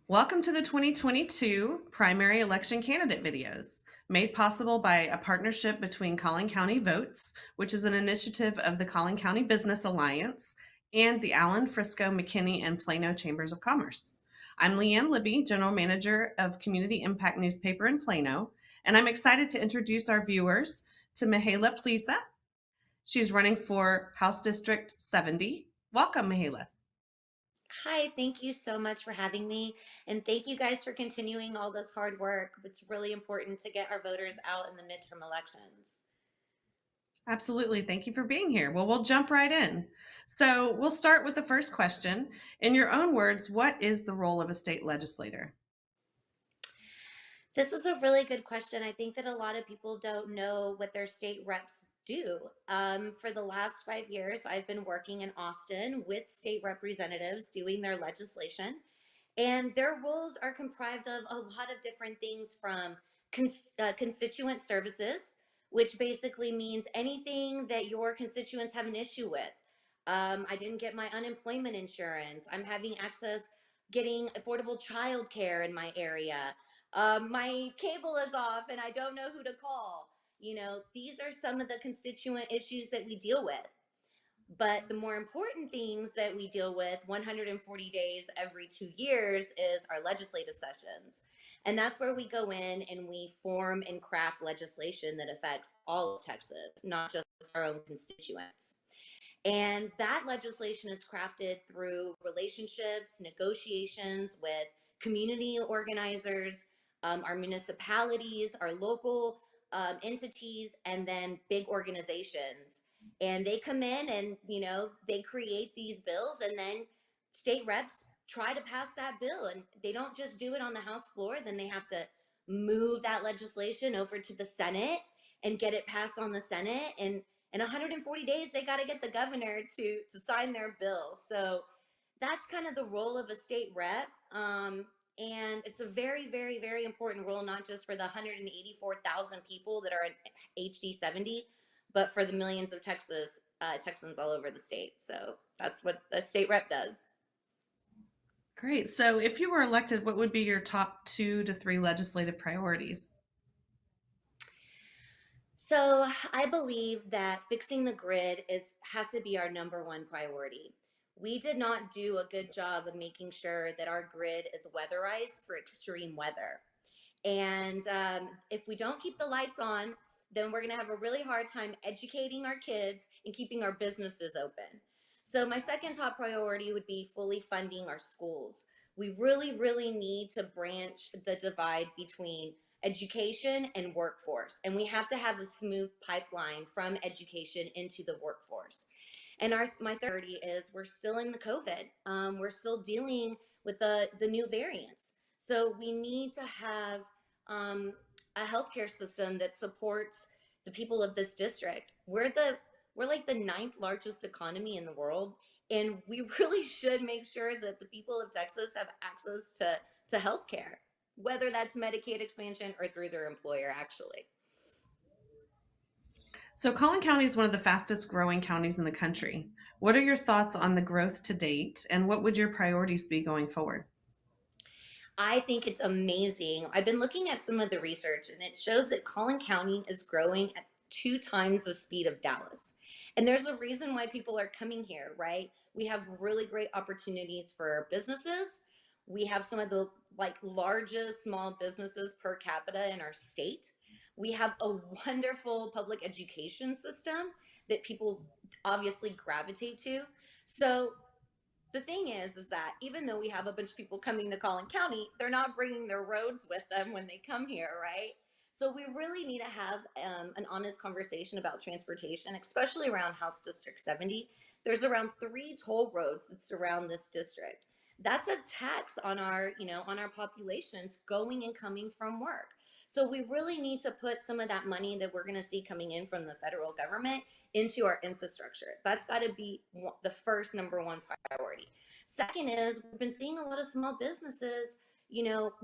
Welcome to the 2022 primary election candidate videos, made possible by a partnership between Collin County Votes, which is an initiative of the Collin County Business Alliance, and the Allen, Frisco, McKinney, and Plano Chambers of Commerce. I'm Leanne Libby, General Manager of Community Impact Newspaper in Plano, and I'm excited to introduce our viewers to Mihaela Plesa. She's running for House District 70. Welcome, Mihaela. Hi, thank you so much for having me. And thank you guys for continuing all this hard work. It's really important to get our voters out in the midterm elections. Absolutely. Thank you for being here. Well, we'll jump right in. So, we'll start with the first question. In your own words, what is the role of a state legislator? This is a really good question. I think that a lot of people don't know what their state reps do. For the last 5 years, I've been working in Austin with state representatives doing their legislation. And their roles are comprised of a lot of different things from constituent services, which basically means anything that your constituents have an issue with. I didn't get my unemployment insurance. I'm having access getting affordable childcare in my area. My cable is off and I don't know who to call. These are some of the constituent issues that we deal with. But the more important things that we deal with 140 days every 2 years is our legislative sessions. And that's where we go in and we form and craft legislation that affects all of Texas, not just our own constituents. And that legislation is crafted through relationships, negotiations with community organizers, our municipalities, our local entities, and then big organizations. And they come in and, they create these bills, and then state reps try to pass that bill. And they don't just do it on the House floor, then they have to move that legislation over to the Senate and get it passed on the Senate. And in 140 days they got to get the governor to sign their bill. So that's kind of the role of a state rep. And it's a very, very, very important role, not just for the 184,000 people that are in HD 70, but for the millions of Texans all over the state. So that's what a state rep does. Great. So, if you were elected, what would be your top 2 to 3 legislative priorities? So I believe that fixing the grid has to be our number one priority. We did not do a good job of making sure that our grid is weatherized for extreme weather. And if we don't keep the lights on, then we're going to have a really hard time educating our kids and keeping our businesses open. So, my second top priority would be fully funding our schools. We really, really need to branch the divide between education and workforce. And we have to have a smooth pipeline from education into the workforce. And my third priority is we're still in the COVID. We're still dealing with the new variants. So we need to have a healthcare system that supports the people of this district. We're like the ninth largest economy in the world, and we really should make sure that the people of Texas have access to healthcare, whether that's Medicaid expansion or through their employer, actually. So, Collin County is one of the fastest growing counties in the country. What are your thoughts on the growth to date, and what would your priorities be going forward? I think it's amazing. I've been looking at some of the research, and it shows that Collin County is growing at 2 times the speed of Dallas. And there's a reason why people are coming here, right? We have really great opportunities for businesses. We have some of the largest small businesses per capita in our state. We have a wonderful public education system that people obviously gravitate to. So the thing is that even though we have a bunch of people coming to Collin County, they're not bringing their roads with them when they come here, right? So we really need to have an honest conversation about transportation, especially around House District 70. There's around 3 toll roads that surround this district. That's a tax on our populations going and coming from work. So we really need to put some of that money that we're going to see coming in from the federal government into our infrastructure. That's got to be the first number one priority. Second is we've been seeing a lot of small businesses,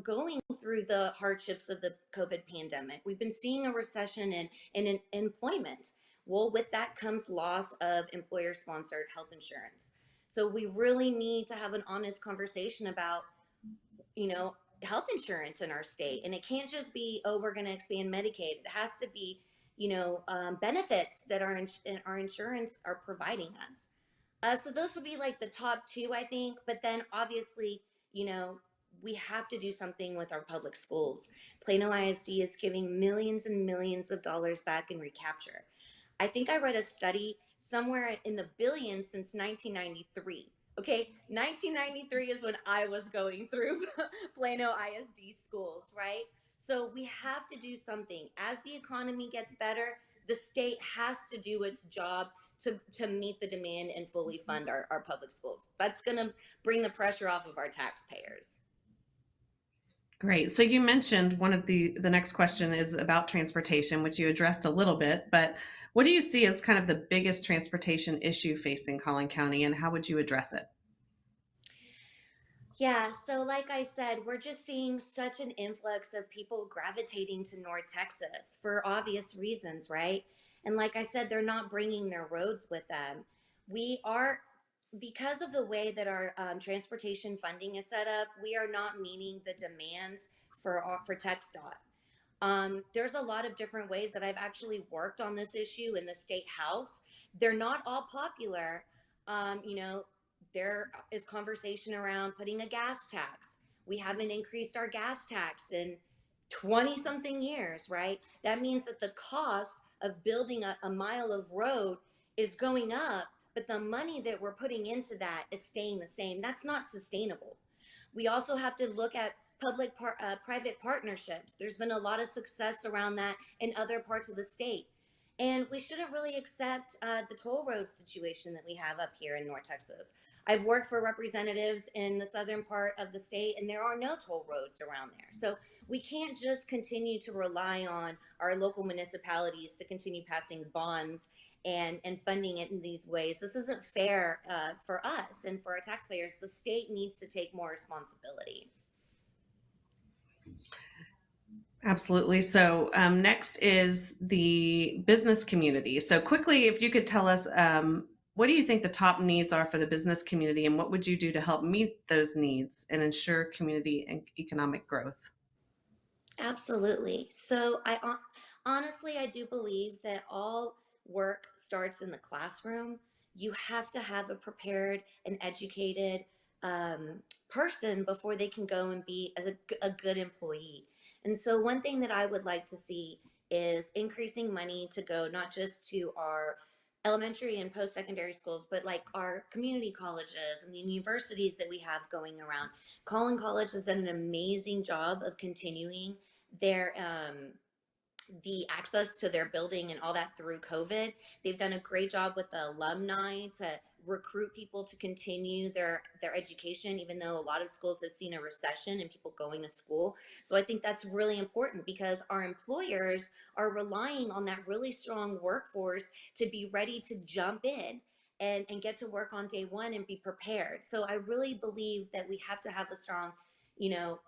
going through the hardships of the COVID pandemic. We've been seeing a recession in employment. Well, with that comes loss of employer sponsored health insurance. So we really need to have an honest conversation about you know, health insurance in our state. And it can't just be, oh, we're going to expand Medicaid. It has to be, benefits that our insurance are providing us. So those would be like the top two, I think. But then obviously, you know, we have to do something with our public schools. Plano ISD is giving millions and millions of dollars back in recapture. I think I read a study somewhere in the billions since 1993. Okay, 1993 is when I was going through Plano ISD schools, right? So we have to do something. As the economy gets better, the state has to do its job to meet the demand and fully fund our public schools. That's going to bring the pressure off of our taxpayers. Great. So you mentioned one of the next question is about transportation, which you addressed a little bit, but what do you see as kind of the biggest transportation issue facing Collin County, and how would you address it? Yeah, so like I said, we're just seeing such an influx of people gravitating to North Texas for obvious reasons, right? And like I said, they're not bringing their roads with them. We are, because of the way that our transportation funding is set up, we are not meeting the demands for TxDOT. There's a lot of different ways that I've actually worked on this issue in the state house. They're not all popular. You know, there is conversation around putting a gas tax. We haven't increased our gas tax in 20 something years, right? That means that the cost of building a mile of road is going up, but the money that we're putting into that is staying the same. That's not sustainable. We also have to look at private partnerships. There's been a lot of success around that in other parts of the state. And we shouldn't really accept the toll road situation that we have up here in North Texas. I've worked for representatives in the southern part of the state, and there are no toll roads around there. So we can't just continue to rely on our local municipalities to continue passing bonds and funding it in these ways. This isn't fair for us and for our taxpayers. The state needs to take more responsibility. Absolutely. So next is the business community. So quickly, if you could tell us, what do you think the top needs are for the business community, and what would you do to help meet those needs and ensure community and economic growth? Absolutely. So honestly, I do believe that all work starts in the classroom. You have to have a prepared and educated person before they can go and be a good employee. And so one thing that I would like to see is increasing money to go not just to our elementary and post-secondary schools, but like our community colleges and the universities that we have going around. Collin College has done an amazing job of continuing their the access to their building and all that through COVID. They've done a great job with the alumni to recruit people to continue their education, even though a lot of schools have seen a recession and people going to school. So I think that's really important because our employers are relying on that really strong workforce to be ready to jump in and get to work on day one and be prepared. So I really believe that we have to have a strong, you know,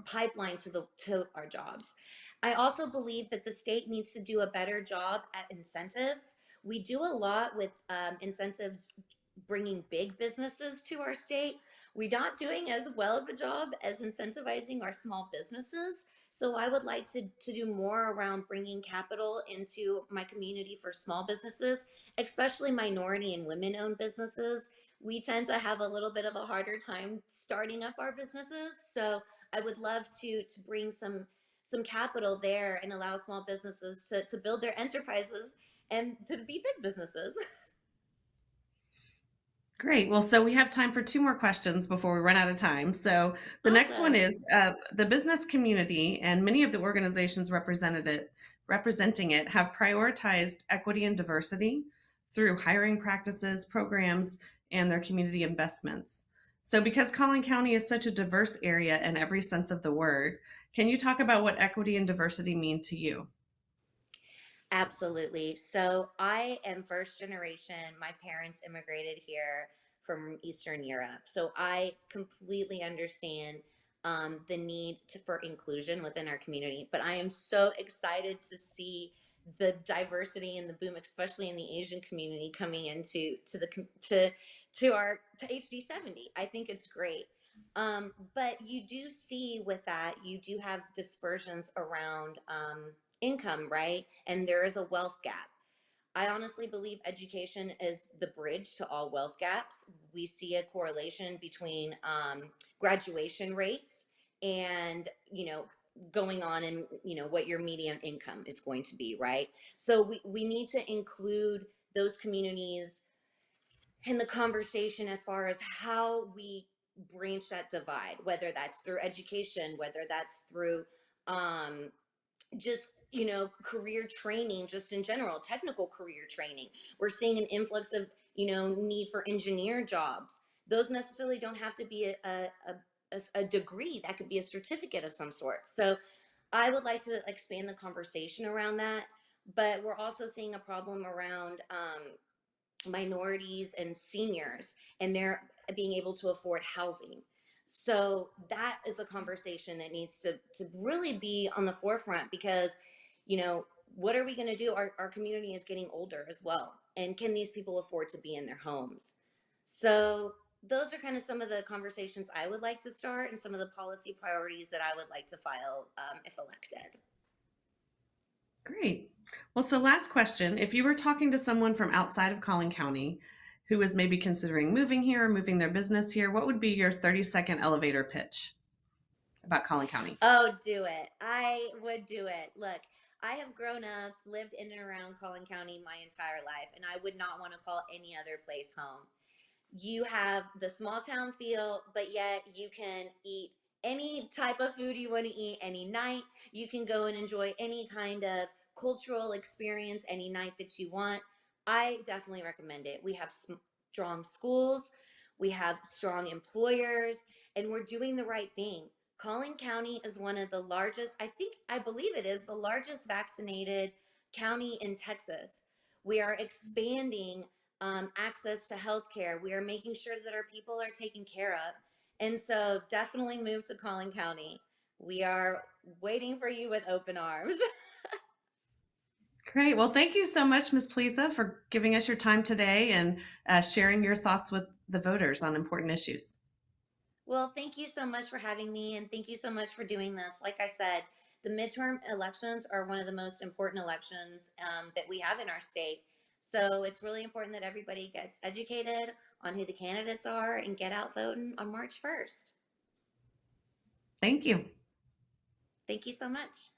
pipeline to our jobs. I also believe that the state needs to do a better job at incentives. We do a lot with incentives bringing big businesses to our state. We're not doing as well of a job as incentivizing our small businesses. So I would like to do more around bringing capital into my community for small businesses, especially minority and women owned businesses. We tend to have a little bit of a harder time starting up our businesses. So I would love to bring some capital there and allow small businesses to build their enterprises and to be big businesses. Great. Well, so we have time for two more questions before we run out of time. So the next one Awesome. is the business community and many of the organizations representing it have prioritized equity and diversity through hiring practices, programs, and their community investments. So, because Collin County is such a diverse area in every sense of the word, can you talk about what equity and diversity mean to you? Absolutely. So I am first generation. My parents immigrated here from Eastern Europe. So I completely understand the need for inclusion within our community. But I am so excited to see the diversity and the boom, especially in the Asian community, coming into to the to our to HD 70. I think it's great. But you do see with that, you do have dispersions around income, right? And there is a wealth gap. I honestly believe education is the bridge to all wealth gaps. We see a correlation between graduation rates and, going on and, what your median income is going to be, right? So we need to include those communities in the conversation as far as how we branch that divide, whether that's through education, whether that's through um, just career training, just in general technical career training. We're seeing an influx of need for engineer jobs. Those necessarily don't have to be a degree. That could be a certificate of some sort. So I would like to expand the conversation around that. But we're also seeing a problem around minorities and seniors and they're being able to afford housing. So that is a conversation that needs to really be on the forefront because, what are we going to do? Our community is getting older as well. And can these people afford to be in their homes? So those are kind of some of the conversations I would like to start and some of the policy priorities that I would like to file if elected. Great. Well, so last question. If you were talking to someone from outside of Collin County who was maybe considering moving here or moving their business here, what would be your 30-second elevator pitch about Collin County? Oh, do it. I would do it. Look, I have grown up, lived in and around Collin County my entire life, and I would not want to call any other place home. You have the small town feel, but yet you can eat any type of food you want to eat any night. You can go and enjoy any kind of cultural experience any night that you want. I definitely recommend it. We have strong schools, we have strong employers, and we're doing the right thing. Collin County is one of the largest, I believe it is the largest vaccinated county in Texas. We are expanding access to healthcare. We are making sure that our people are taken care of. And so definitely move to Collin County. We are waiting for you with open arms. Great. Well, thank you so much, Ms. Plesa, for giving us your time today and sharing your thoughts with the voters on important issues. Well, thank you so much for having me, and thank you so much for doing this. Like I said, the midterm elections are one of the most important elections that we have in our state. So it's really important that everybody gets educated on who the candidates are and get out voting on March 1st. Thank you. Thank you so much.